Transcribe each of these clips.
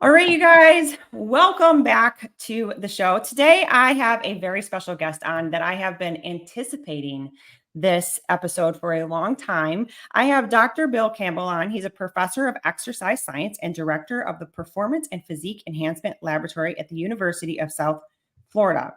All right, you guys, welcome back to the show. Today, I have a very special guest on that I have been anticipating this episode for a long time. I have Dr. Bill Campbell on. He's a professor of exercise science and director of the Performance and Physique Enhancement Laboratory at the University of South Florida.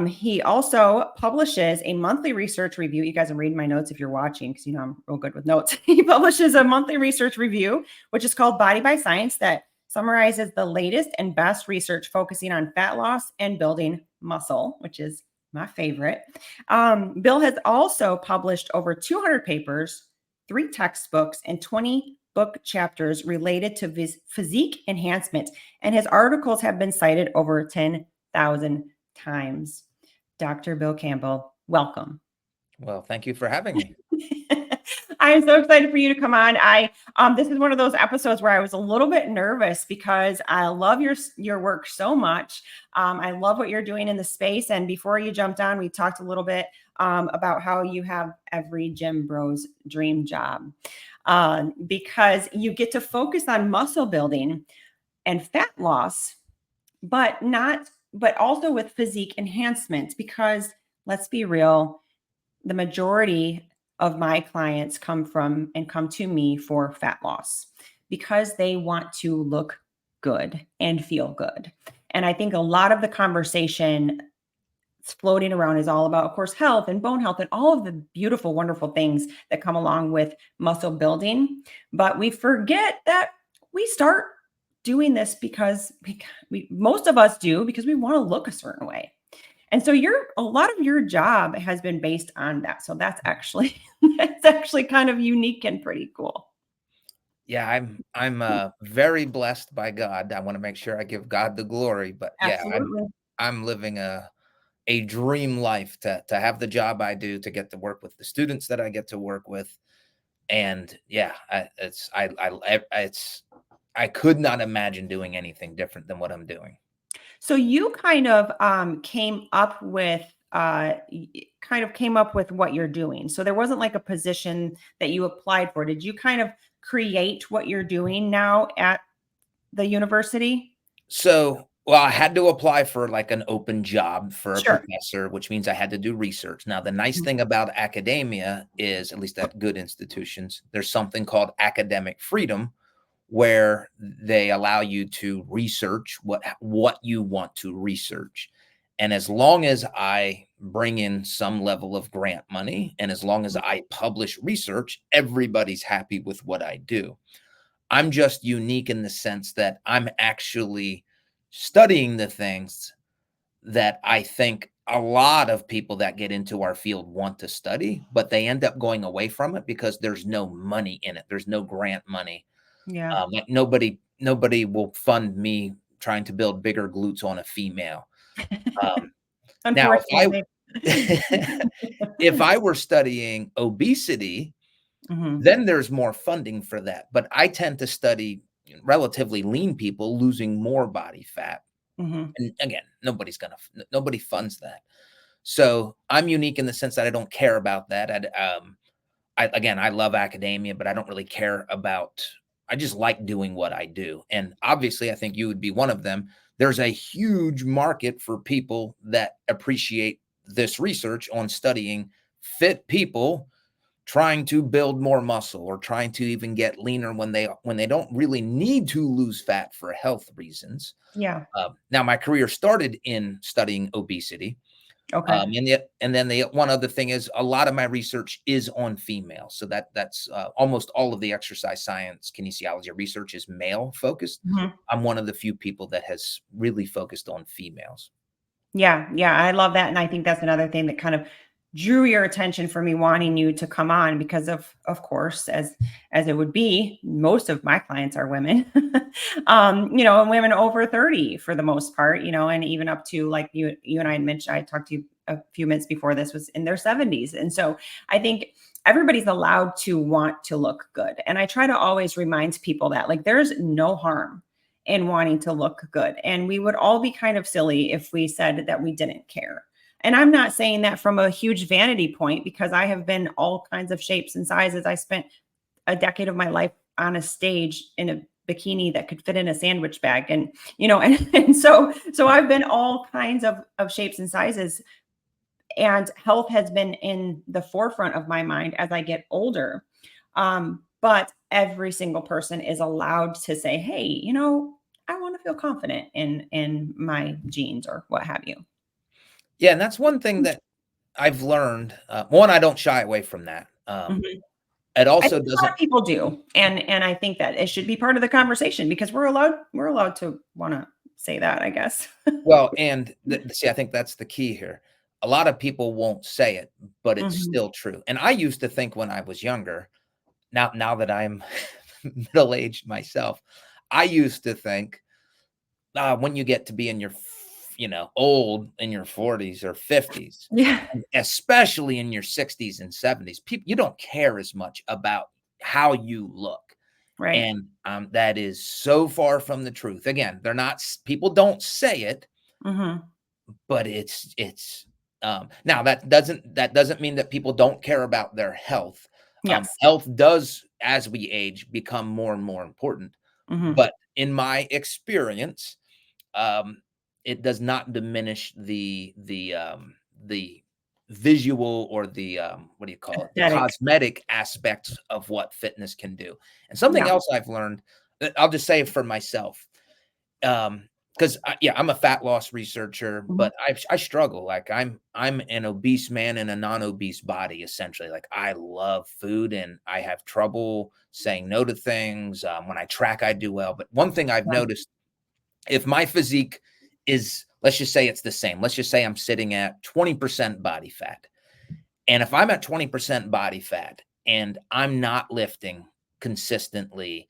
He also publishes a monthly research review. You guys are reading my notes if you're watching, because you know I'm real good with notes. He publishes a monthly research review, which is called Body by Science, that summarizes the latest and best research focusing on fat loss and building muscle, which is my favorite. Bill has also published over 200 papers, 3 textbooks, and 20 book chapters related to physique enhancement, and his articles have been cited over 10,000 times. Dr. Bill Campbell, welcome. Well, thank you for having me. I am so excited for you to come on. This is one of those episodes where I was a little bit nervous because I love your work so much. I love what you're doing in the space. And before you jumped on, we talked a little bit about how you have every gym bro's dream job because you get to focus on muscle building and fat loss, but also with physique enhancement, because let's be real, the majority of my clients come to me for fat loss because they want to look good and feel good. And I think a lot of the conversation floating around is all about, of course, health and bone health and all of the beautiful, wonderful things that come along with muscle building. But we forget that we start doing this because most of us do because we want to look a certain way. And so a lot of your job has been based on that. So that's actually kind of unique and pretty cool. Yeah, I'm very blessed by God. I want to make sure I give God the glory, but Absolutely. I'm living a dream life to have the job I do, to get to work with the students that I get to work with. And yeah, I could not imagine doing anything different than what I'm doing. So you kind of came up with what you're doing. So there wasn't like a position that you applied for. Did you kind of create what you're doing now at the university? So, well, I had to apply for like an open job for a Sure. professor, which means I had to do research. Now, the nice thing about academia is, at least at good institutions, there's something called academic freedom, where they allow you to research what you want to research. And as long as I bring in some level of grant money, and as long as I publish research, everybody's happy with what I do. I'm just unique in the sense that I'm actually studying the things that I think a lot of people that get into our field want to study, but they end up going away from it because there's no money in it. There's no grant money. Yeah. Like nobody will fund me trying to build bigger glutes on a female. Now, Unfortunately. if I were studying obesity, then there's more funding for that. But I tend to study relatively lean people losing more body fat. And again, nobody funds that. So I'm unique in the sense that I don't care about that. I love academia, but I don't really care about, I just like doing what I do. And obviously, I think you would be one of them. There's a huge market for people that appreciate this research on studying fit people trying to build more muscle or trying to even get leaner when they don't really need to lose fat for health reasons. Yeah. Now, my career started in studying obesity. Okay. And then the one other thing is a lot of my research is on females. So that's almost all of the exercise science kinesiology research is male focused. I'm one of the few people that has really focused on females. Yeah. Yeah. I love that. And I think that's another thing that kind of drew your attention for me wanting you to come on because of course, as it would be, most of my clients are women, and women over 30 for the most part, and even up to like you and I had mentioned, I talked to you a few minutes before this, was in their 70s. And so I think everybody's allowed to want to look good. And I try to always remind people that like, there's no harm in wanting to look good. And we would all be kind of silly if we said that we didn't care. And I'm not saying that from a huge vanity point, because I have been all kinds of shapes and sizes. I spent a decade of my life on a stage in a bikini that could fit in a sandwich bag. And, and so I've been all kinds of shapes and sizes, and health has been in the forefront of my mind as I get older. But every single person is allowed to say, hey, I want to feel confident in my jeans or what have you. Yeah, and that's one thing that I've learned. One, I don't shy away from that. Mhm. It I also think a lot doesn't. of people do, and I think that it should be part of the conversation because we're allowed to want to say that, I guess. Well, and see, I think that's the key here. A lot of people won't say it, but it's Mhm. still true. And I used to think when I was younger, now that I'm middle aged myself, I used to think when you get to be in your, old in your 40s or 50s, Yeah. especially in your 60s and 70s, people you don't care as much about how you look. Right. And that is so far from the truth. Again, they're not people don't say it, Mhm. but now that doesn't mean that people don't care about their health. Yes. Health does, as we age, become more and more important. Mhm. But in my experience, um, it does not diminish the visual or the what do you call it? The Aesthetic. cosmetic aspects of what fitness can do. And something Yeah. else I've learned, I'll just say for myself, because yeah, I'm a fat loss researcher, Mhm. but I struggle. Like I'm an obese man in a non-obese body, essentially. Like I love food and I have trouble saying no to things. When I track, I do well. But one thing I've Yeah. noticed, if my physique is, let's just say it's the same. Let's just say I'm sitting at 20% body fat. And if I'm at 20% body fat and I'm not lifting consistently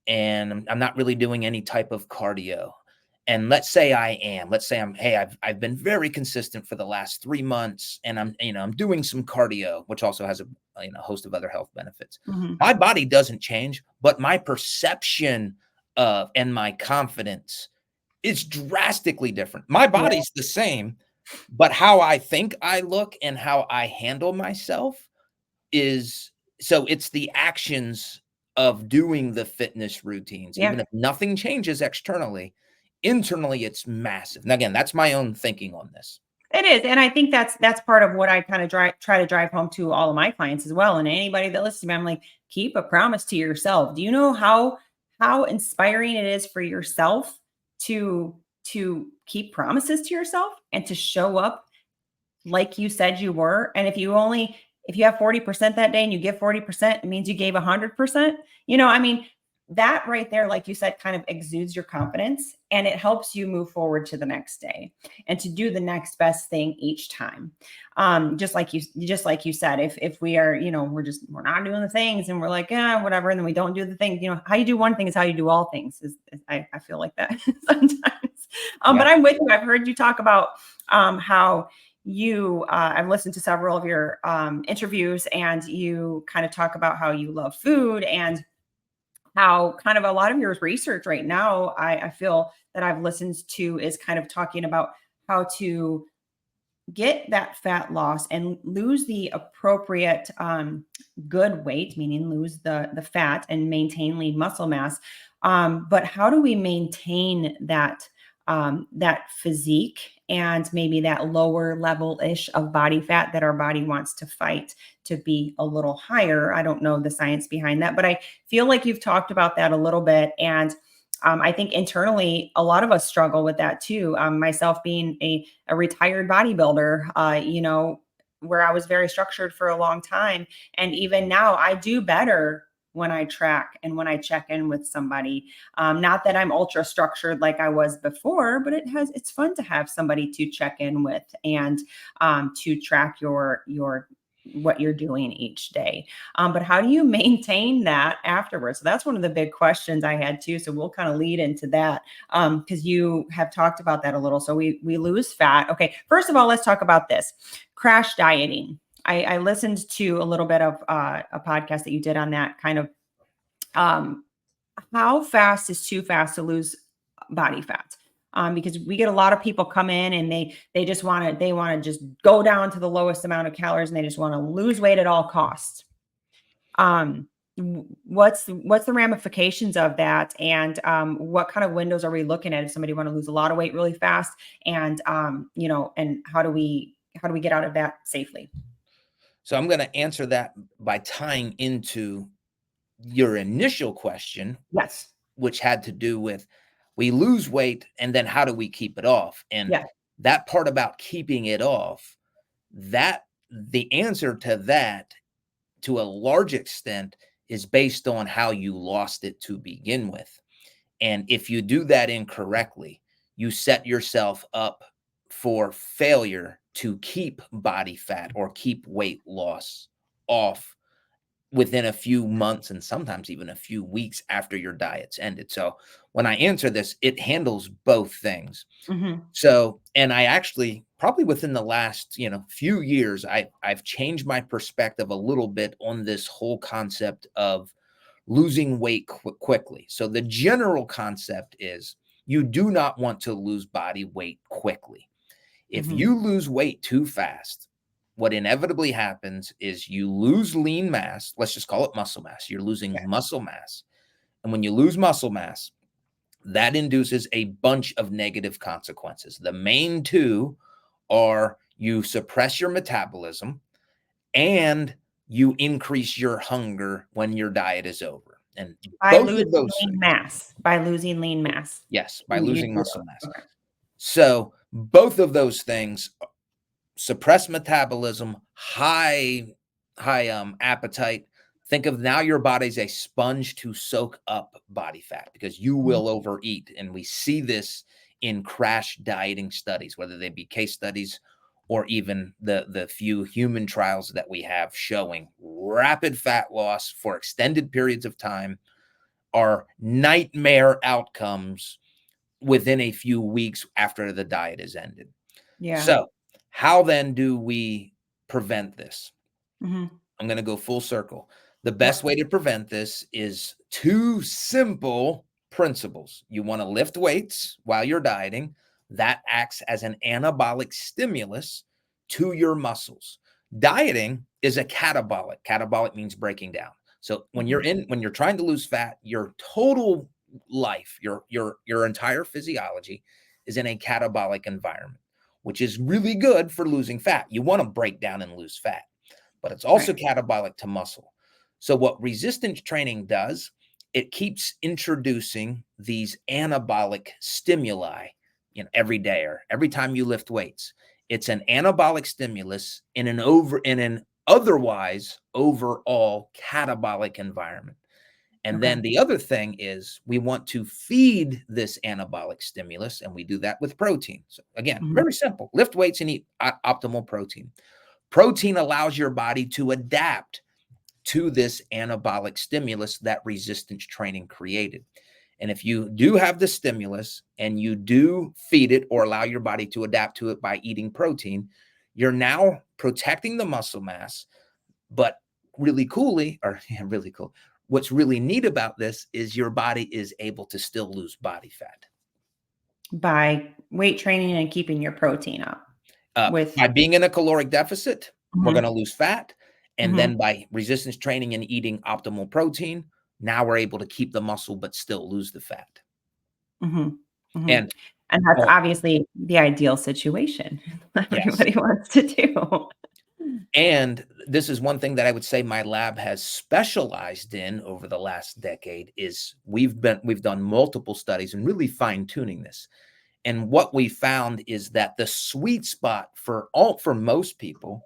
and I'm not really doing any type of cardio. And let's say I am. Let's say hey, I've been very consistent for the last 3 months and I'm doing some cardio, which also has a host of other health benefits. Mhm. My body doesn't change, but my perception of and my confidence is drastically different. My Yeah. body's the same, but how I think I look and how I handle myself is so it's the actions of doing the fitness routines, Yeah. even if nothing changes externally, internally it's massive. And again, that's my own thinking on this. It is, and I think that's part of what I kind of try to drive home to all of my clients as well, and anybody that listens to me. I'm like, keep a promise to yourself. Do you know how inspiring it is for yourself to keep promises to yourself and to show up like you said you were? And if you have 40% that day and you give 40%, it means you gave 100%. I mean, that right there, like you said, kind of exudes your confidence, and it helps you move forward to the next day and to do the next best thing each time. Just like you said, if we are, we're not doing the things and we're like, yeah, whatever, and then we don't do the thing. How you do one thing is how you do all things. I feel like that sometimes. But Yep. I'm with you. I've heard you talk about how I've listened to several of your interviews, and you kind of talk about how you love food and how kind of a lot of your research right now, I feel that I've listened to is kind of talking about how to get that fat loss and lose the appropriate good weight, meaning lose the fat and maintain lean muscle mass. But how do we maintain that physique and maybe that lower level ish of body fat that our body wants to fight to be a little higher? I don't know the science behind that, but I feel like you've talked about that a little bit. And I think internally, a lot of us struggle with that too. Myself being a retired bodybuilder, where I was very structured for a long time. And even now, I do better when I track and when I check in with somebody. Not that I'm ultra structured like I was before, but it's fun to have somebody to check in with and to track your what you're doing each day. But how do you maintain that afterwards? So that's one of the big questions I had too. So we'll kind of lead into that because you have talked about that a little. So we lose fat. Okay, first of all, let's talk about this crash dieting. I listened to a little bit of a podcast that you did on that kind of how fast is too fast to lose body fat. Because we get a lot of people come in and they just want to just go down to the lowest amount of calories and they just want to lose weight at all costs. what's the ramifications of that, and what kind of windows are we looking at if somebody want to lose a lot of weight really fast, and and how do we get out of that safely? So I'm going to answer that by tying into your initial question, Yes. which had to do with we lose weight and then how do we keep it off? And Yeah. that part about keeping it off, that the answer to that to a large extent is based on how you lost it to begin with. And if you do that incorrectly, you set yourself up for failure to keep body fat or keep weight loss off within a few months and sometimes even a few weeks after your diet's ended. So when I answer this, it handles both things. Mm-hmm. So, and I actually probably within the last, few years, I've changed my perspective a little bit on this whole concept of losing weight quickly. So the general concept is you do not want to lose body weight quickly. If Mm-hmm. you lose weight too fast, what inevitably happens is you lose lean mass. Let's just call it muscle mass. You're losing Yeah. muscle mass. And when you lose muscle mass, that induces a bunch of negative consequences. The main two are you suppress your metabolism and you increase your hunger when your diet is over. And By both losing of those lean things, mass. By losing lean mass. yes, by You losing do. muscle mass. Okay. So both of those things suppress metabolism, high appetite. Think of now your body's a sponge to soak up body fat because you Mhm. will overeat. And we see this in crash dieting studies, whether they be case studies or even the few human trials that we have showing rapid fat loss for extended periods of time are nightmare outcomes within a few weeks after the diet is ended. Yeah. So, how then do we prevent this? Mm-hmm. I'm going to go full circle. The best Yep. way to prevent this is two simple principles. You want to lift weights while you're dieting. That acts as an anabolic stimulus to your muscles. Dieting is a catabolic. Catabolic means breaking down. So when you're trying to lose fat, your total life, your entire physiology is in a catabolic environment, which is really good for losing fat. You want to break down and lose fat, but it's also Right. catabolic to muscle. So what resistance training does, it keeps introducing these anabolic stimuli, every day or every time you lift weights. It's an anabolic stimulus in an otherwise overall catabolic environment. And Okay. then the other thing is we want to feed this anabolic stimulus, and we do that with protein. So again, Mm-hmm. very simple. Lift weights and eat optimal protein. Protein allows your body to adapt to this anabolic stimulus that resistance training created. And if you do have the stimulus and you do feed it or allow your body to adapt to it by eating protein, you're now protecting the muscle mass. But really coolly, or yeah, really cool, what's really neat about this is your body is able to still lose body fat. By weight training and keeping your protein up with. By being in a caloric deficit, we're going to Mhm. lose fat. And then Mhm. by resistance training and eating optimal protein, now we're able to keep the muscle but still lose the fat. Mhm. Mhm. And And that's oh, obviously the ideal situation that yes. everybody wants to do. And this is one thing that I would say my lab has specialized in over the last decade is we've done multiple studies and really fine tuning this. And what we found is that the sweet spot for most people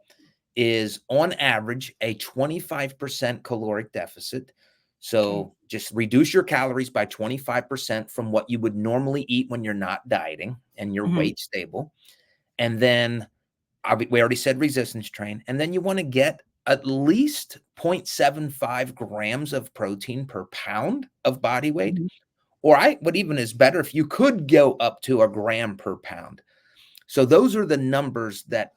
is on average a 25% caloric deficit. Okay. So just reduce your calories by 25% from what you would normally eat when you're not dieting and your Mhm. weight stable. And then we already said resistance train. And then you want to get at least 0.75 grams of protein per pound of body weight. Mhm. Or what even is better if you could go up to a gram per pound. So those are the numbers that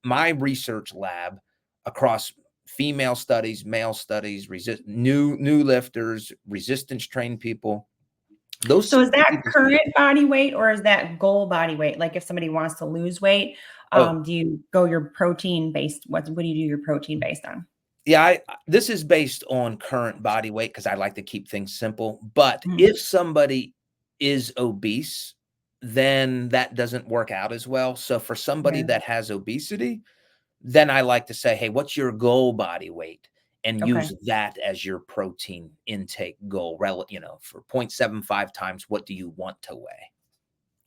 my research lab across female studies, male studies, new lifters, resistance trained people, those So is that people. current body weight or is that goal body weight? Like if somebody wants to lose weight, Oh, do you go your protein based? What do you do your protein based on? Yeah, this is based on current body weight because I like to keep things simple. But Mhm. if somebody is obese, then that doesn't work out as well. So for somebody Yeah. that has obesity, then I like to say, hey, what's your goal body weight? And Okay. use that as your protein intake goal. For 0.75 times, what do you want to weigh?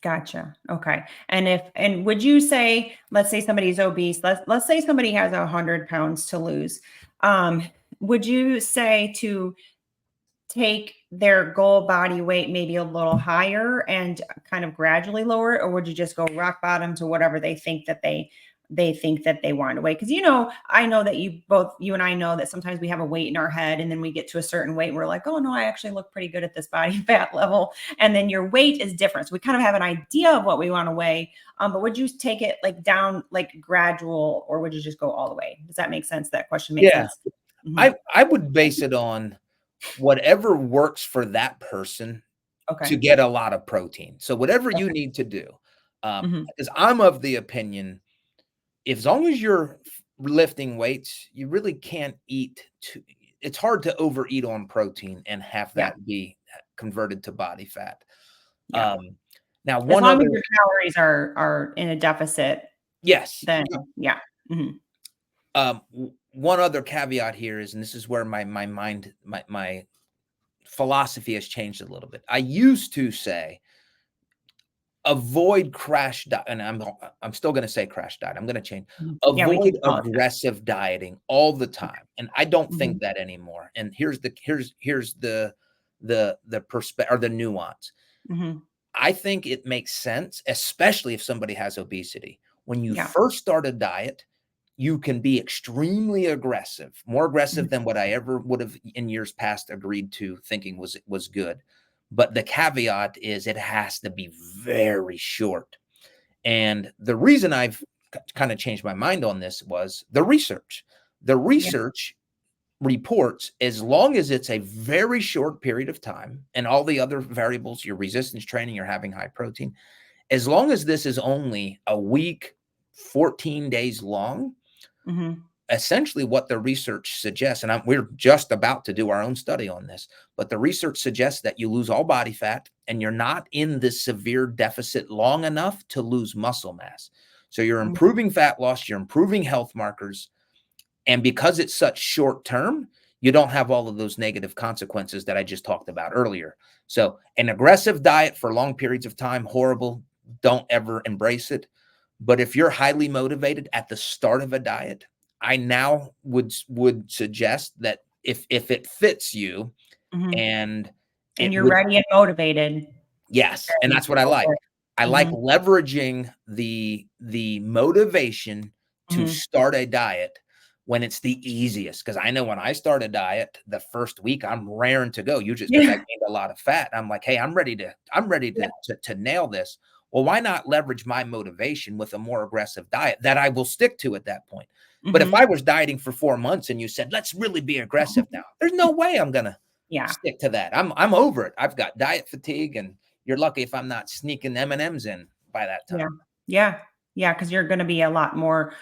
Gotcha. Okay. And would you say, let's say somebody's obese, let's say somebody has 100 pounds to lose. Um, would you say to take their goal body weight maybe a little higher and kind of gradually lower it, or would you just go rock bottom to whatever they think that they want to weigh? Because I know that you and I know that sometimes we have a weight in our head, and then we get to a certain weight and we're like, oh no, I actually look pretty good at this body fat level, and then your weight is different, so we kind of have an idea of what we want to weigh. But would you take it like down, like gradual, or would you just go all the way? Does that make sense? That question makes Yeah, sense. Mhm. I would base it on whatever works for that person to Okay. get a lot of protein. So whatever you Okay. need to do, Hmm. because I'm of the opinion, if as long as you're lifting weights, you really can't eat too. It's hard to overeat on protein and have Yeah. that be converted to body fat. Yeah. Um, Now, As one long as other, your calories are in a deficit, yes, then yeah. Mhm. one other caveat here is, and this is where my mind, my philosophy has changed a little bit. I used to say avoid crash diet, and I'm still going to say crash diet. I'm going to change. Mhm. Yeah, we Avoid keep calling it that. aggressive dieting all the time, and I don't Mhm. think that anymore. And here's the perspective or the nuance. Mhm. I think it makes sense, especially if somebody has obesity. When you Yeah. first start a diet, you can be extremely aggressive, more Mhm. aggressive than what I ever would have in years past agreed to thinking was good. But the caveat is it has to be very short. And the reason I've kind of changed my mind on this was the research. The Yeah. research reports as long as it's a very short period of time and all the other variables, your resistance training, you're having high protein, as long as this is only a week, 14 days long, Mhm. essentially what the research suggests, and we're just about to do our own study on this, but the research suggests that you lose all body fat and you're not in this severe deficit long enough to lose muscle mass. So you're Mhm. improving fat loss, you're improving health markers, and because it's such short term, you don't have all of those negative consequences that I just talked about earlier. So an aggressive diet for long periods of time, horrible. Don't ever embrace it. But if you're highly motivated at the start of a diet, I now would suggest that if it fits you Mhm. and And it you're would, ready and motivated, yes, and then that's what I go like. for it. I like Mhm. leveraging the motivation to Mhm. start a diet when it's the easiest. Because I know when I start a diet, the first week I'm raring to go. Usually it's because I Yeah. gained a lot of fat. I'm like, hey, I'm ready to nail this. Well, why not leverage my motivation with a more aggressive diet that I will stick to at that point? But if I Mhm. was dieting for 4 months and you said, let's really be aggressive now, there's no way I'm gonna Yeah. stick to that. I'm over it. I've got diet fatigue, and you're lucky if I'm not sneaking M&Ms in by that Yeah. time. Yeah. Yeah, because you're gonna be a lot more,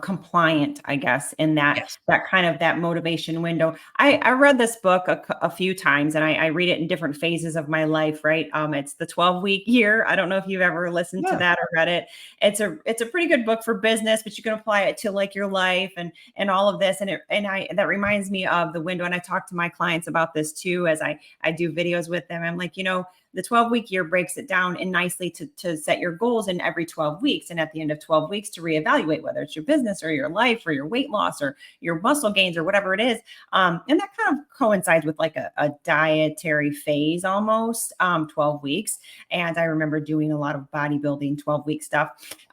compliant, I guess, in Yes. that kind of that motivation window. I read this book a few times, and I read it in different phases of my life, right? It's the 12-week year. I don't know if you've ever listened to Yeah. that or read it. It's a pretty good book for business, but you can apply it to, like, your life and all of this, and I that reminds me of the window, and I talk to my clients about this too as I do videos with them. I'm like, the 12-week year breaks it down and nicely to set your goals in every 12 weeks. And at the end of 12 weeks to reevaluate whether it's your business or your life or your weight loss or your muscle gains or whatever it is. And that kind of coincides with like a dietary phase almost, 12 weeks. And I remember doing a lot of bodybuilding 12-week stuff.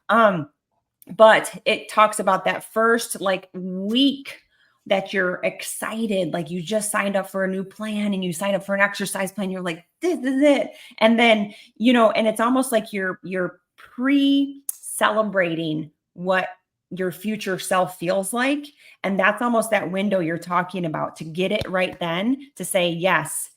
But it talks about that first like week that you're excited, like you just signed up for a new plan and you signed up for an exercise plan. You're like, this is it. And then, and it's almost like you're pre-celebrating what your future self feels like. And that's almost that window you're talking about to get it right then to say, yes,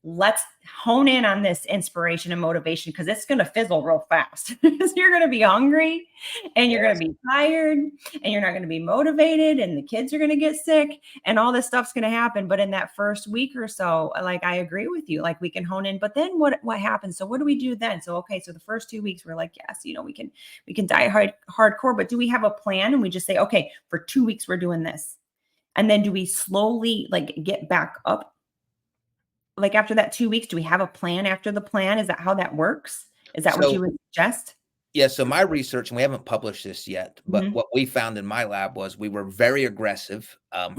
let's hone in on this inspiration and motivation because it's going to fizzle real fast. You're going to be hungry and you're going to be tired and you're not going to be motivated and the kids are going to get sick and all this stuff's going to happen. But in that first week or so, like, I agree with you, like we can hone in, but then what happens? So what do we do then? So, okay, so the first 2 weeks we're like, yes, we can diet hardcore, but do we have a plan? And we just say, okay, for 2 weeks, we're doing this. And then do we slowly like get back up? Like after that 2 weeks, do we have a plan after the plan? Is that how that works? Is that what you would suggest? Yeah, so my research, and we haven't published this yet, but Mhm. what we found in my lab was we were very aggressive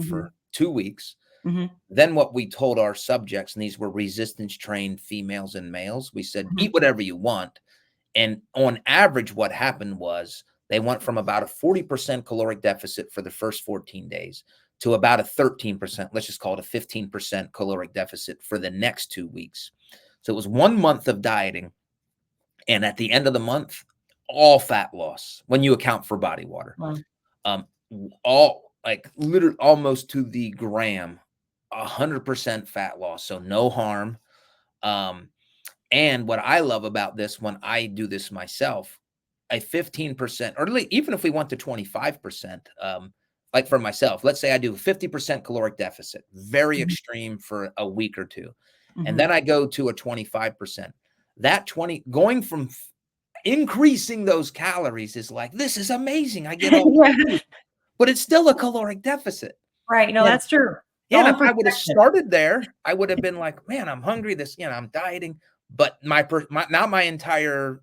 for 2 weeks. Mhm. Then what we told our subjects, and these were resistance trained females and males, we said, Mhm. eat whatever you want. And on average, what happened was they went from about a 40% caloric deficit for the first 14 days to about a 13%, let's just call it a 15% caloric deficit for the next 2 weeks. So it was 1 month of dieting. And at the end of the month, all fat loss when you account for body water. Wow. All like literally almost to the gram, 100% fat loss. So no harm. And what I love about this when I do this myself, a 15%, or even if we went to 25%, like for myself, let's say I do a 50% caloric deficit, very Mhm. extreme for a week or two. And Mhm. then I go to a 25%. That 20 going from increasing those calories is like, this is amazing. I get all the Yeah. food, but it's still a caloric deficit. Right. No, And that's true. It's yeah, all and in if I would have perspective. started there, I would have been like, man, I'm hungry. I'm dieting. But my entire,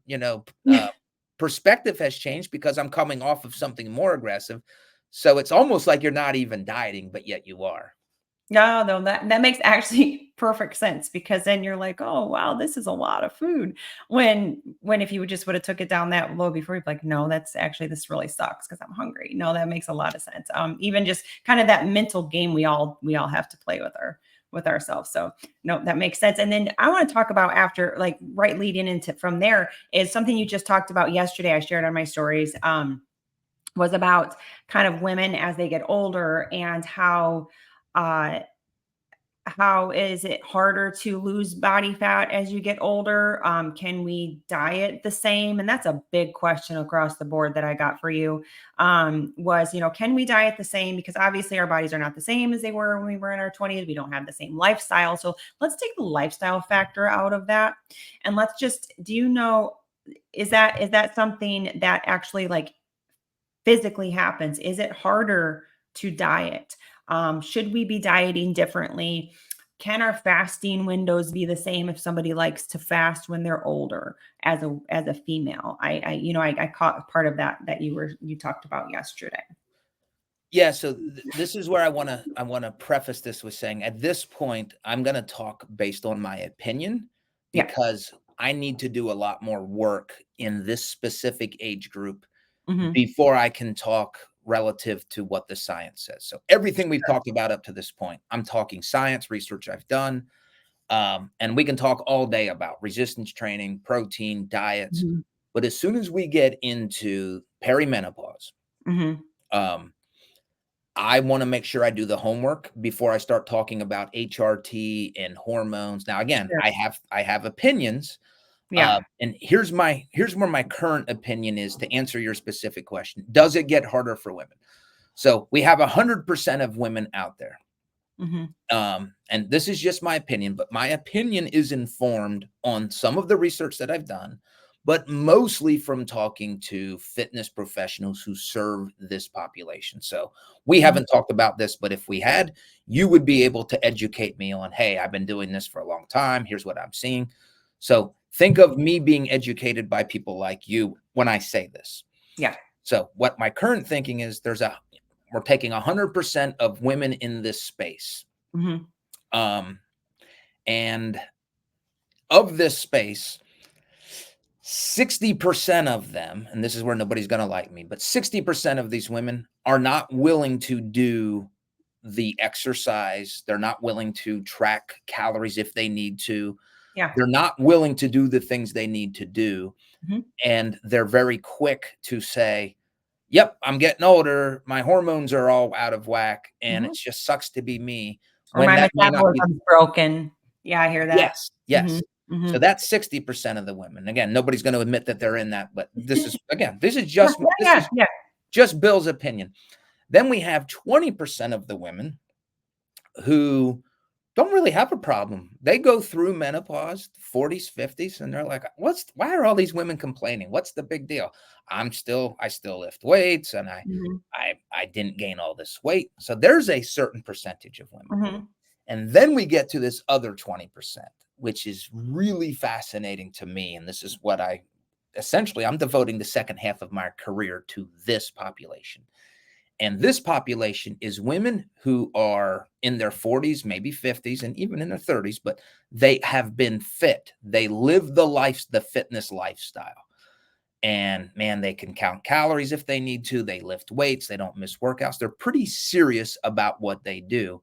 perspective has changed because I'm coming off of something more aggressive. So it's almost like you're not even dieting, but yet you are. No, that makes actually perfect sense because then you're like, "Oh, wow, this is a lot of food." When if you just would have took it down that low before, you'd be like, "No, that's actually this really sucks because I'm hungry." No, that makes a lot of sense. Even just kind of that mental game we all have to play with ourselves. So, no, that makes sense. And then I want to talk about after, like, right leading into from there is something you just talked about yesterday. I shared on my stories. Was about kind of women as they get older and uh how is it harder to lose body fat as you get older? Can we diet the same? And that's a big question across the board that I got for you. Was, can we diet the same? Because obviously our bodies are not the same as they were when we were in our 20s. We don't have the same lifestyle. So let's take the lifestyle factor out of that. And let's just, is that something that actually like physically happens? Is it harder to diet? Should we be dieting differently? Can our fasting windows be the same if somebody likes to fast when they're older as a female? I caught part of that you talked about yesterday. Yeah, so this is where I want to preface this with saying at this point I'm going to talk based on my opinion Yeah. because I need to do a lot more work in this specific age group Hmm. before I can talk relative to what the science says. So everything we've talked about up to this point, I'm talking science, research I've done, and we can talk all day about resistance training, protein, diets. Hmm. But as soon as we get into perimenopause, Hmm. um, I want to make sure I do the homework before I start talking about HRT and hormones. Now, again, Sure. I have opinions, Yeah. and here's where my current opinion is to answer your specific question. Does it get harder for women? So we have 100% of women out there. Hmm. And this is just my opinion, but my opinion is informed on some of the research that I've done, but mostly from talking to fitness professionals who serve this population. So we Hmm. haven't talked about this, but if we had, you would be able to educate me on, hey, I've been doing this for a long time. Here's what I'm seeing. So think of me being educated by people like you when I say this. Yeah. So what my current thinking is we're taking 100% of women in this space. Hmm. Um, and of this space, 60% of them, and this is where nobody's going to like me, but 60% of these women are not willing to do the exercise. They're not willing to track calories if they need to. Yeah. They're not willing to do the things they need to do. Hmm. And they're very quick to say, yep, I'm getting older. My hormones are all out of whack. And it Hmm. just sucks to be me Or when my that may not be. metabolism's broken. Yeah, I hear that. Yes, Mhm, yes. So mhm. that's 60% of the women. Again, nobody's gonna admit that they're in that, but this is again, this is Yeah, just yeah, this yeah, is yeah. just Bill's opinion. Then we have 20% of the women who don't really have a problem. They go through menopause, 40s, 50s, and they're like, why are all these women complaining? What's the big deal? I still lift weights and Mhm, I didn't gain all this weight. So there's a certain percentage of women. mhm, And then we get to this other 20%, which is really fascinating to me. And this is what I'm devoting the second half of my career to this population. And this population is women who are in their 40s, maybe 50s, and even in their 30s, but they have been fit. They live the fitness lifestyle. And man, they can count calories if they need to. They lift weights. They don't miss workouts. They're pretty serious about what they do.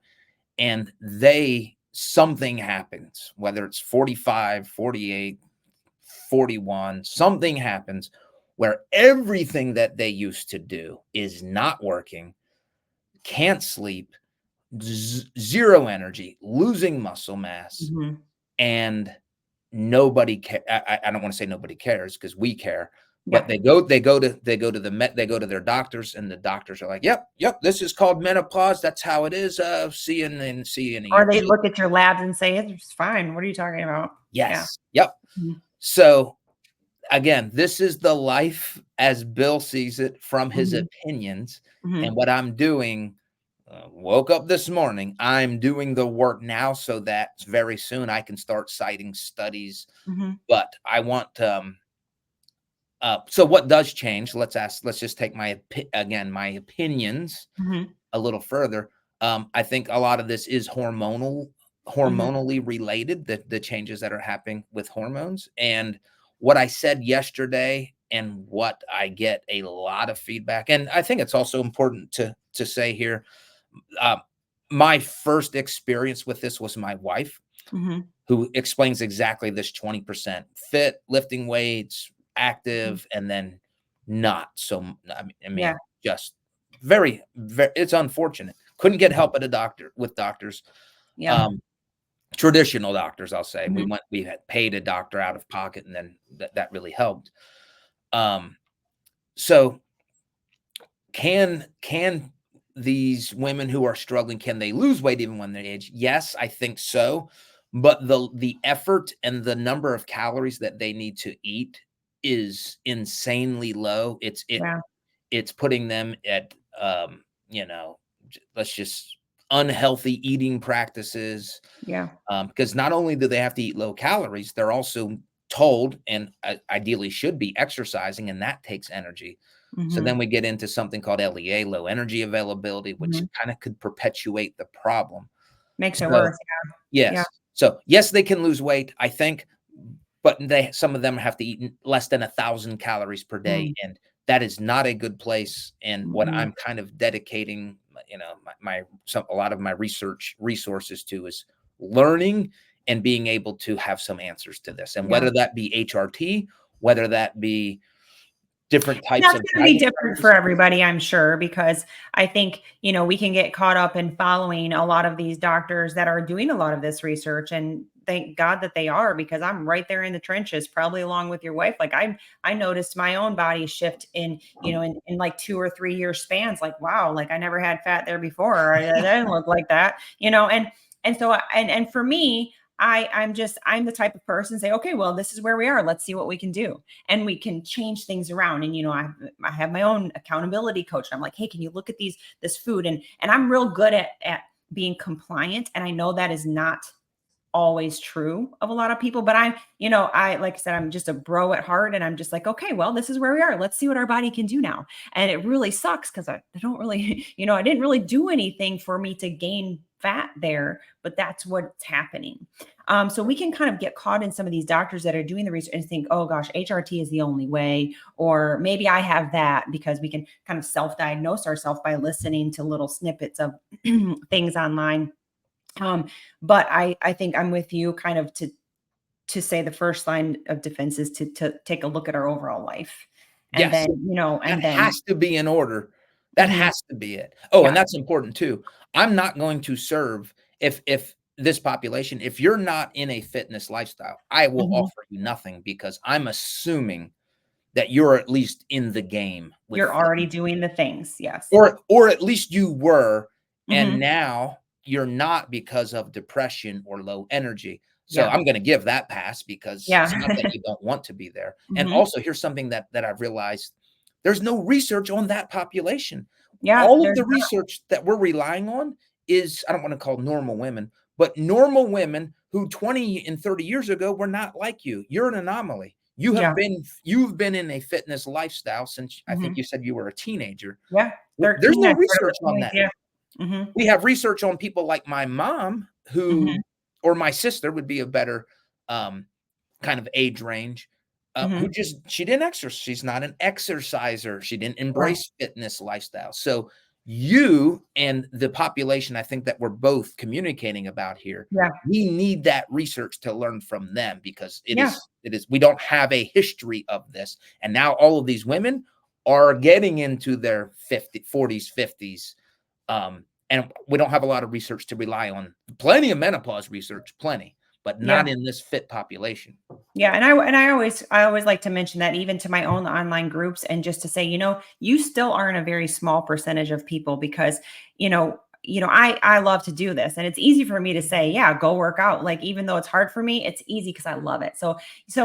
And something happens, whether it's 45, 48, 41, something happens where everything that they used to do is not working, can't sleep, zero energy, losing muscle mass, mhm. and nobody I don't want to say nobody cares because we care, but Yeah. they go to their doctors, and the doctors are like, yep, this is called menopause. That's how it is. See you in a Or year. they look at your labs and say, "It's fine. What are you talking about?" Yeah. Yes. Yep. Mhm, So again, this is the life as Bill sees it from his mhm, opinions. And mhm, what I'm doing, woke up this morning, I'm doing the work now so that very soon I can start citing studies. mhm, But I want so what does change? Let's just take my opinions mhm, a little further. I think a lot of this is mhm, hormonally related, the changes that are happening with hormones. And what I said yesterday and what I get a lot of feedback, and I think it's also important to say here, uh, my first experience with this was my wife, mhm, who explains exactly this 20% fit, lifting weights, mhm. active, and then not so. I Yeah, mean, just very, it's unfortunate. Couldn't get help at a doctor with doctors, yeah. um, traditional doctors, I'll say. Mhm, We had paid a doctor out of pocket, and then that really helped. Um, so can these women who are struggling, can they lose weight even when they age? Yes, I think so. But the effort and the number of calories that they need to eat is insanely low. yeah, It's putting them at let's just unhealthy eating practices. yeah. Because not only do they have to eat low calories, they're also told and ideally should be exercising, and that takes energy. So then Mhm, we get into something called LEA, low energy availability, which mhm. kind of could perpetuate the problem. Makes it So worse. Yeah. yes, so yes, they can lose weight, I think, but some of them have to eat less than 1,000 calories per Yeah. day, and that is not a good place. And what Mhm. I'm kind of dedicating, a lot of my research resources to is learning and being able to have some answers to this, and Yeah. whether that be HRT, whether that be different types That's of gonna be diet different for practices. everybody, I'm sure, because I think, we can get caught up in following a lot of these doctors that are doing a lot of this research, and thank God that they are, because I'm right there in the trenches, probably along with your wife. Like I noticed my own body shift in like 2 or 3 year spans. Like, wow, like I never had fat there before. Or I didn't look like that, and so and for me, I'm the type of person say, okay, well, this is where we are. Let's see what we can do, and we can change things around. And I have my own accountability coach. I'm like, hey, can you look at this food? And I'm real good at being compliant. And I know that is not always true of a lot of people, but I like I said, I'm just a bro at heart, and I'm just like, okay, well, this is where we are. Let's see what our body can do now. And it really sucks because I don't really, I didn't really do anything for me to gain fat there, but that's what's happening. So we can kind of get caught in some of these doctors that are doing the research and think, oh gosh, HRT is the only way, or maybe I have that, because we can kind of self-diagnose ourselves by listening to little snippets of things online. um, but I think I'm with you kind of to say the first line of defense is to take a look at our overall life. And Yes. then, That and then has to be in order. That mhm, has to be it. Oh, and yeah. that's important too. I'm not going to serve if this population, if you're not in a fitness lifestyle, I will Mhm. offer you nothing because I'm assuming that you're at least in the game with You're already fitness. doing the things. Yes. Or at least you were, and Mhm. now you're not because of depression or low energy. So Yeah. I'm gonna give that pass because Yeah. it's not that you don't want to be there. And Mhm. also, here's something that I've realized, there's no research on that population. Yeah, All of there's the research that we're relying on is, I don't wanna call normal women, but normal women who 20 and 30 years ago were not like you. You're an anomaly. yeah. You've been in a fitness lifestyle since I think Mhm. you said you were a teenager. Yeah, There's 13, no I started research lifting on weights, that. yeah. Mhm. We have research on people like my mom who, Mhm. or my sister would be a better, um, kind of age range, who Mhm. just she didn't exercise. She's not an exerciser. She didn't Right. embrace fitness lifestyle. So you and the population I think that we're both communicating about here, Yeah. we need that research to learn from them because Yeah. it is we don't have a history of this. And now all of these women are getting into their 40s, 50s. And we don't have a lot of research to rely on. Plenty of menopause research, plenty, but Yeah. not in this fit population. Yeah, and I always like to mention that even to my own online groups and just to say, you still are in a very small percentage of people because, I love to do this and it's easy for me to say, yeah, go work out. Like even though it's hard for me, it's easy because I love it. So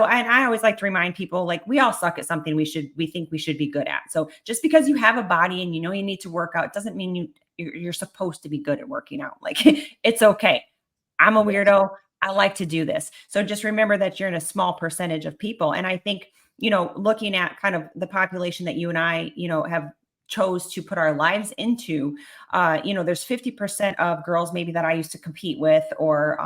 and I always like to remind people like we all suck at something we think we should be good at. So just because you have a body and you need to work out doesn't mean you're supposed to be good at working out. Like it's okay. I'm a weirdo. I like to do this. So just remember that you're in a small percentage of people. And I think, looking at kind of the population that you and I, have chose to put our lives into, there's 50% of girls maybe that I used to compete with or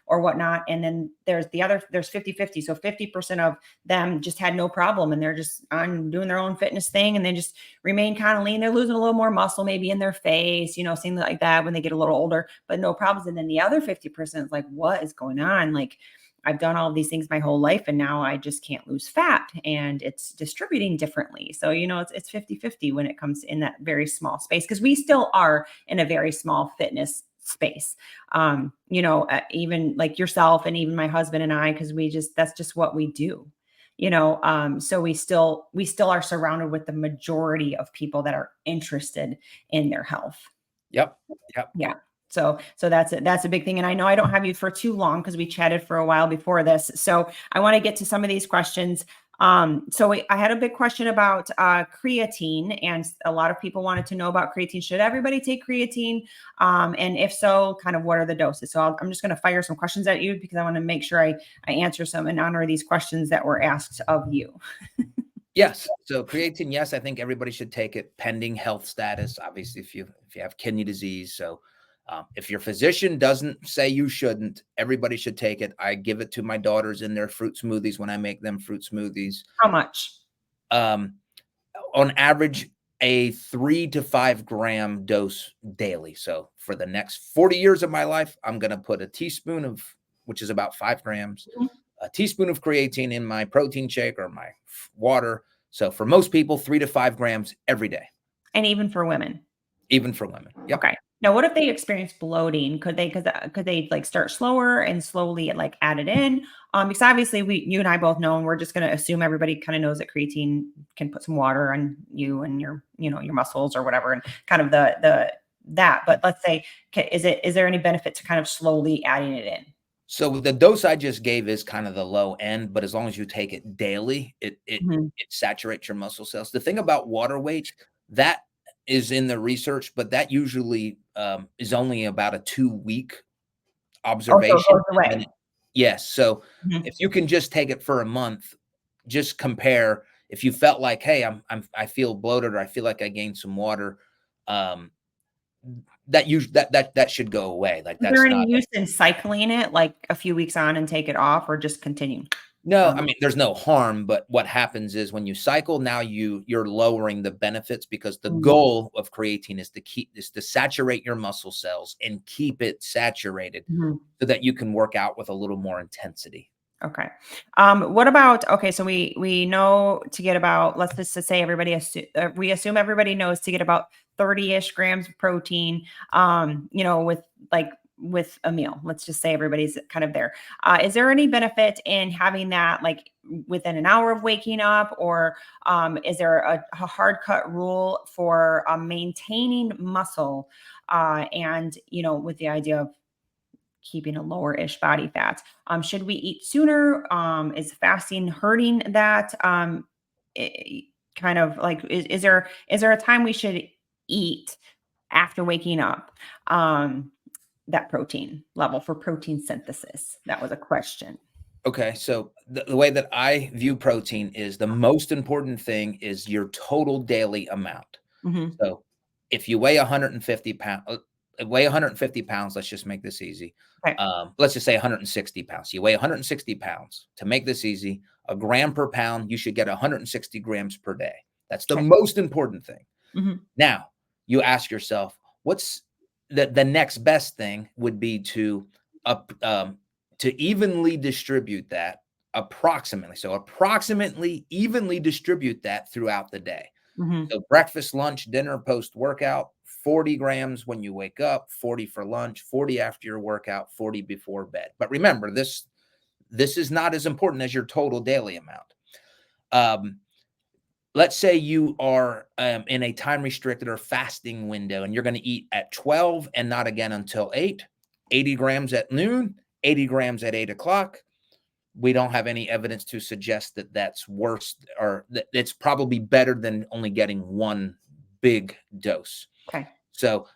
whatnot. And then there's 50-50. So 50% of them just had no problem and they're just on doing their own fitness thing and they just remain kind of lean. They're losing a little more muscle maybe in their face, things like that when they get a little older, but no problems. And then the other 50% is like, what is going on? Like, I've done all of these things my whole life and now I just can't lose fat and it's distributing differently. So, it's 50-50 when it comes in that very small space because we still are in a very small fitness space. Even like yourself and even my husband and I, because that's just what we do. So we still are surrounded with the majority of people that are interested in their health. Yep. Yep. Yeah. So that's a big thing. And I know I don't have you for too long because we chatted for a while before this. So I want to get to some of these questions. I had a big question about creatine, and a lot of people wanted to know about creatine. Should everybody take creatine? And if so, kind of what are the doses? So I'm just going to fire some questions at you because I want to make sure I answer some and honor these questions that were asked of you. Yes. So creatine, yes, I think everybody should take it pending health status. Obviously, if you have kidney disease. So if your physician doesn't say you shouldn't, everybody should take it. I give it to my daughters in their fruit smoothies when I make them fruit smoothies. How much? Um, on average, a 3 to 5 gram dose daily. So for the next 40 years of my life, I'm going to put a teaspoon of, which is about 5 grams, Mhm. a teaspoon of creatine in my protein shake or my water. So for most people, 3 to 5 grams every day, And even for women. even for women. Yep. Okay. Now, what if they experience bloating? Could they like start slower and slowly like add it in? Because obviously you and I both know, and we're just going to assume everybody kind of knows that creatine can put some water on you and your muscles or whatever, and kind of that. But let's say, is there any benefit to kind of slowly adding it in? So the dose I just gave is kind of the low end, but as long as you take it daily, Mhm. it saturates your muscle cells. The thing about water weight, that is in the research, but that usually is only about a 2 week Oh, so it observation. goes And then away. yes. So Mhm. if you can just take it for a month, just compare. If you felt like, hey, I feel bloated or I feel like I gained some water, um, that should go away. Like Is there that's any not. use in cycling it like a few weeks on and take it off, or just continue? No, I Um, mean, there's no harm, but what happens is when you cycle, now you're lowering the benefits because the mm, goal of creatine is to saturate your muscle cells and keep it saturated mhm. so that you can work out with a little more intensity. Okay. What about, okay, so we know to get about, let's just say we assume everybody knows to get about 30-ish grams of protein, with like with a meal. Let's just say everybody's kind of there. Is there any benefit in having that like within an hour of waking up, or is there a hard cut rule for maintaining muscle? And, with the idea of keeping a lower-ish body fat. Should we eat sooner? Is fasting hurting that? Kind of like, is there a time we should eat after waking up? That protein level for protein synthesis. That was a question. Okay, so the way that I view protein is the most important thing is your total daily amount. Hmm. So if you weigh 150 pounds, weigh 150 pounds, let's just make this easy. Okay. Let's just say 160 pounds. You weigh 160 pounds. To make this easy, a gram per pound, you should get 160 grams per day. That's the Okay. most important thing. Hmm. Now, you ask yourself, what's the next best thing would be to evenly distribute that approximately. So approximately evenly distribute that throughout the day. Hmm. So breakfast, lunch, dinner, post-workout, 40 grams when you wake up, 40 for lunch, 40 after your workout, 40 before bed. But remember, this is not as important as your total daily amount. Let's say you are in a time restricted or fasting window and you're going to eat at 12 and not again until 8, 80 grams at noon, 80 grams at 8 o'clock. We don't have any evidence to suggest that that's worse, or that it's probably better than only getting one big dose. Okay. So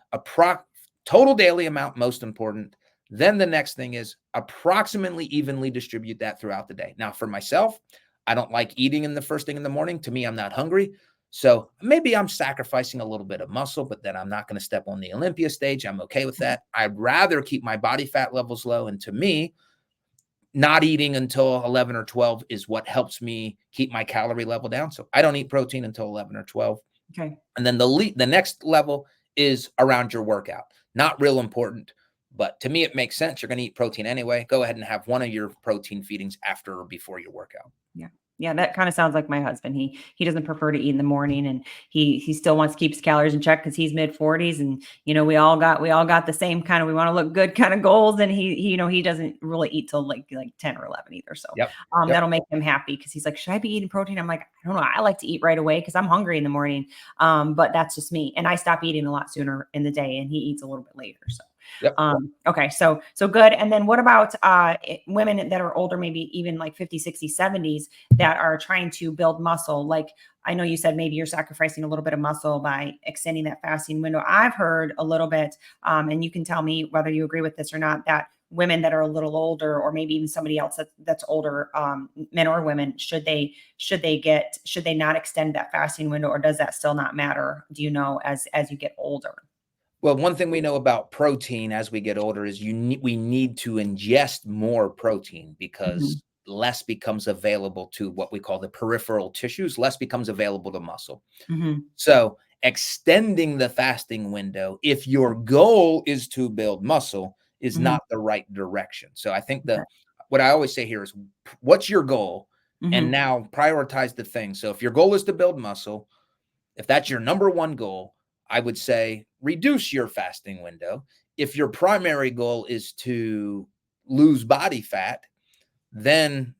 total daily amount, most important. Then the next thing is approximately evenly distribute that throughout the day. Now, for myself, I don't like eating in the first thing in the morning. To me, I'm not hungry. So maybe I'm sacrificing a little bit of muscle, but then I'm not going to step on the Olympia stage. I'm okay with that. I'd rather keep my body fat levels low. And to me, not eating until 11 or 12 is what helps me keep my calorie level down. So I don't eat protein until 11 or 12. Okay. And then the next level is around your workout. Not real important, but to me, it makes sense. You're going to eat protein anyway. Go ahead and have one of your protein feedings after or before your workout. Yeah. Yeah, that kind of sounds like my husband. He doesn't prefer to eat in the morning, and he still wants to keep his calories in check because he's mid-40s, and we all got the same kind of, we want to look good kind of goals, and he doesn't really eat till like 10 or 11 either. So Yep. that'll make him happy because he's like, should I be eating protein? I'm like, I don't know. I like to eat right away because I'm hungry in the morning. But that's just me, and I stop eating a lot sooner in the day, and he eats a little bit later. So. Yep. Okay. So good. And then what about women that are older, maybe even like 50, 60, 70s that are trying to build muscle? Like, I know you said maybe you're sacrificing a little bit of muscle by extending that fasting window. I've heard a little bit, and you can tell me whether you agree with this or not, that women that are a little older, or maybe even somebody else that's older, men or women, should they not extend that fasting window, or does that still not matter? Do you know, as you get older? Well, one thing we know about protein as we get older is we need to ingest more protein because less becomes available to what we call the peripheral tissues, less becomes available to muscle. Mm-hmm. So extending the fasting window, if your goal is to build muscle, is not the right direction. So I think what I always say here is, what's your goal? And now prioritize the thing. So if your goal is to build muscle, if that's your number one goal, I would say reduce your fasting window. If your primary goal is to lose body fat, then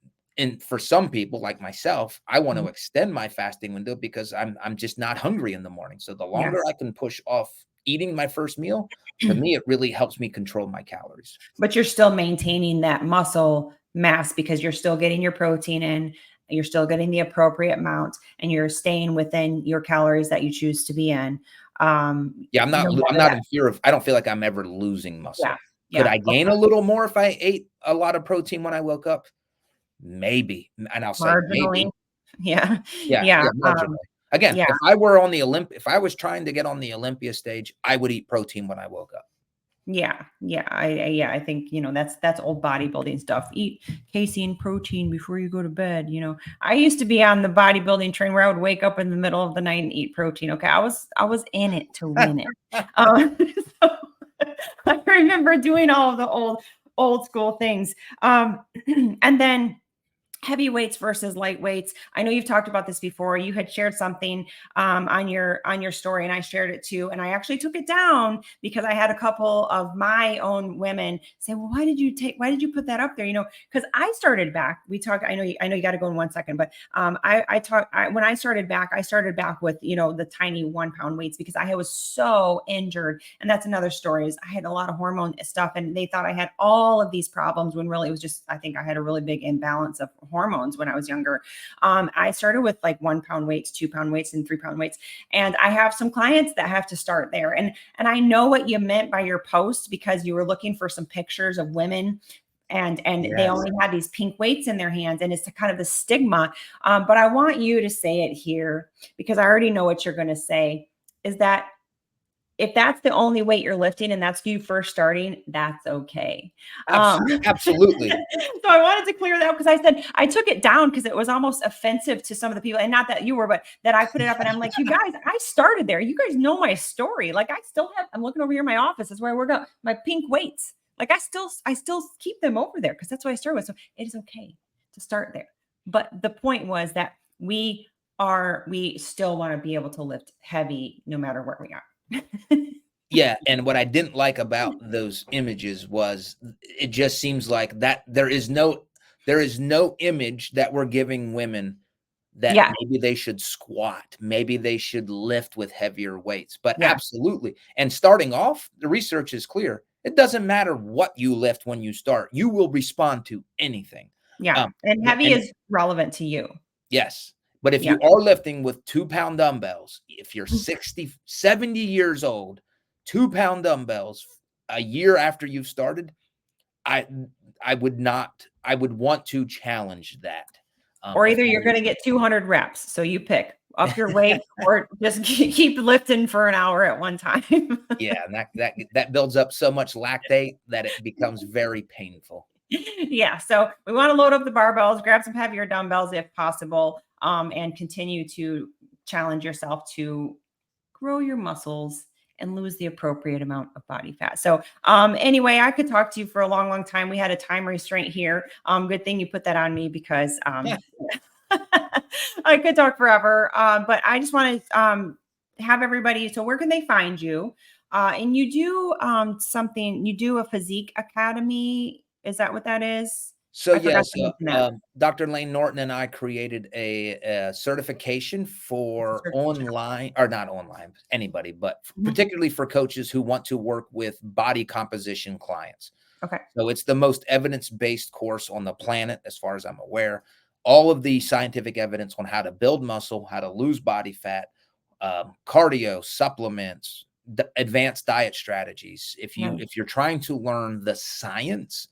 for some people like myself, I want to extend my fasting window because I'm just not hungry in the morning. So the longer I can push off eating my first meal, to me, it really helps me control my calories. But you're still maintaining that muscle mass because you're still getting your protein in, you're still getting the appropriate amount, and you're staying within your calories that you choose to be in. I'm not in fear of, I don't feel like I'm ever losing muscle. Yeah. Could I gain a little more if I ate a lot of protein when I woke up? Maybe. And I'll say maybe. Yeah. Marginally. Again, if I were on if I was trying to get on the Olympia stage, I would eat protein when I woke up. I think, that's old bodybuilding stuff. Eat casein protein before you go to bed. I used to be on the bodybuilding train where I would wake up in the middle of the night and eat protein. Okay. I was in it to win it. So I remember doing all of the old school things. And then heavy weights versus light weights. I know you've talked about this before. You had shared something on your story, and I shared it too. And I actually took it down because I had a couple of my own women say, "Well, why did you put that up there?" Because I started back. I know you got to go in 1 second, but when I started back with the tiny 1 pound weights because I was so injured. And that's another story. Is I had a lot of hormone stuff, and they thought I had all of these problems when really it was just I think I had a really big imbalance of hormones when I was younger. I started with like 1 pound weights, 2 pound weights, and 3 pound weights. And I have some clients that have to start there. And I know what you meant by your post because you were looking for some pictures of women and they Yes. only had these pink weights in their hands, and it's kind of the stigma. But I want you to say it here because I already know what you're going to say, is that if that's the only weight you're lifting and that's you first starting, that's okay. Absolutely. So I wanted to clear that because I said I took it down because it was almost offensive to some of the people, and not that you were, but that I put it up and I'm like, you guys, I started there. You guys know my story. Like I'm looking over here in my office. That's where I work out my pink weights. Like I still keep them over there because that's what I started with. So it is okay to start there. But the point was that we still want to be able to lift heavy no matter where we are. Yeah, and what I didn't like about those images was it just seems like that there is no image that we're giving women that Yeah. maybe they should squat, maybe they should lift with heavier weights. But Yeah. absolutely. And starting off, the research is clear. It doesn't matter what you lift when you start. You will respond to anything. Yeah. Um, And heavy is relevant to you. Yes. But if Yeah. you are lifting with 2-pound dumbbells, if you're 60, 70 years old, 2-pound dumbbells a year after you've started, I would want to challenge that. Or If either I you're were going to get 200 reps. So you pick up your weight or just keep lifting for an hour at one time. Yeah, and that builds up so much lactate that it becomes very painful. Yeah. So we want to load up the barbells, grab some heavier dumbbells if possible, and continue to challenge yourself to grow your muscles and lose the appropriate amount of body fat. So anyway, I could talk to you for a long, long time. We had a time restraint here. Good thing you put that on me because I could talk forever. But I just want to have everybody. So where can they find you? And you do you do a physique academy. Is that what that is? So I forgot yes, to mention that. Dr. Lane Norton and I created a certification for online, or not online, anybody, but particularly for coaches who want to work with body composition clients. Okay. So it's the most evidence-based course on the planet, as far as I'm aware. All of the scientific evidence on how to build muscle, how to lose body fat, cardio, supplements, advanced diet strategies. If you're trying to learn the science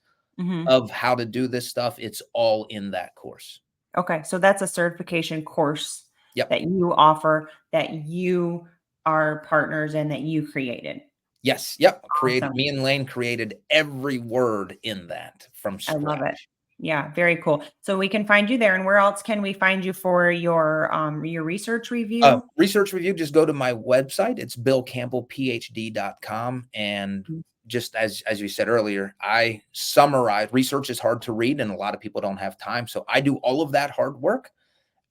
of how to do this stuff, it's all in that course. Okay. So that's a certification course Yep. that you offer, that you are partners in, that you created. Yes. Yep. Awesome. Me and Lane created every word in that from I love it. scratch. Yeah, very cool. So we can find you there. And where else can we find you for your research review? Research review, just go to my website. It's billcampbellphd.com. And just as you said earlier, I summarize. Research is hard to read and a lot of people don't have time. So I do all of that hard work.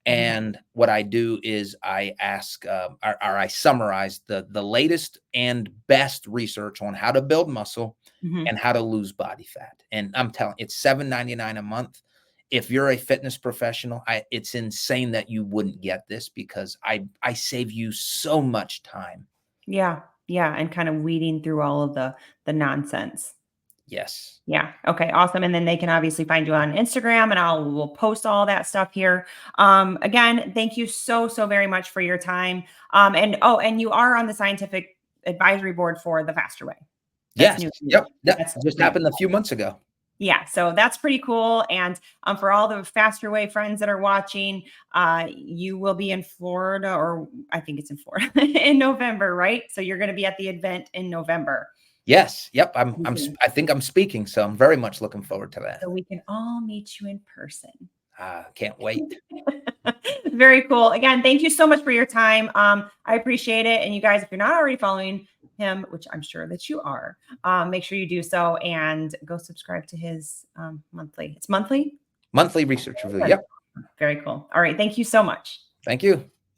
And what I do is I ask, or I summarize the latest and best research on how to build muscle and how to lose body fat. And I'm telling, it's $7.99 a month. If you're a fitness professional, it's insane that you wouldn't get this because I save you so much time. Yeah. Yeah. And kind of weeding through all of the nonsense. Yes. Yeah. Okay. Awesome. And then they can obviously find you on Instagram, and we'll post all that stuff here. Again, thank you so very much for your time. And you are on the scientific advisory board for the Faster Way. That's Yes. new. Yep. That's just happened a few months ago. Yeah. So that's pretty cool. And for all the Faster Way friends that are watching, you will be in Florida, or I think it's in Florida in November, right? So you're going to be at the event in November. Yes. Yep. I think I'm speaking, so I'm very much looking forward to that. So we can all meet you in person. Can't wait. Very cool. Again, thank you so much for your time. I appreciate it. And you guys, if you're not already following him, which I'm sure that you are, make sure you do so and go subscribe to his monthly. It's monthly? Monthly research review. Good. Yep. Very cool. All right. Thank you so much. Thank you.